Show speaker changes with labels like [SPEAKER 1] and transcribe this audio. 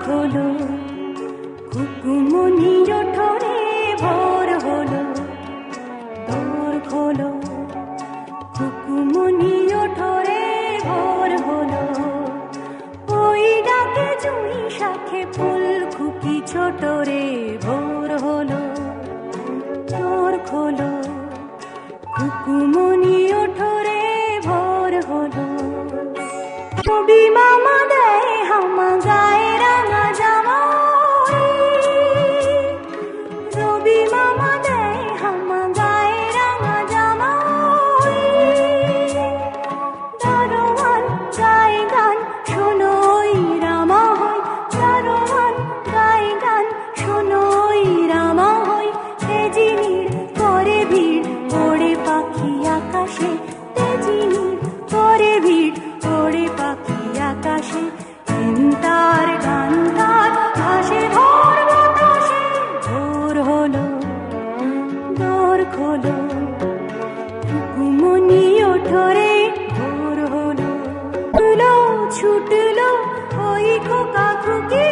[SPEAKER 1] খোলো, কুকুমনি ওঠরে ভোর হলো। দোর খোলো, কুকুমনি ওঠরে ভোর হলো। ওই ডাকে জুঁই শাখে ফুল খুকি ছোট রে ভোর হলো। দোর খোলো, কুকুমনি ওঠরে ভোর হলো। রবি মামা দেয় হামা গায়ে রাঙা জামা, রবি মামা দেয় হামা গায়ে রাঙা জামা। দারোয়ান গায়ে গান শোনোই রামা হয়, দারোয়ান গায়ে গান শোনোই রামা হয়। তেজিনীর করে ভিড় ওড়ে পাখি আকাশে, তেজিনীর করে ভিড় ওড়ে পাখি আকাশে। চিন্তার গান তার ভাসে ভোর বাতাসে। ভোর হলো, দোর খোলো, কুকুমনি ওঠরে ভোর হলো। ছুটলো ওই খোকা খুকি।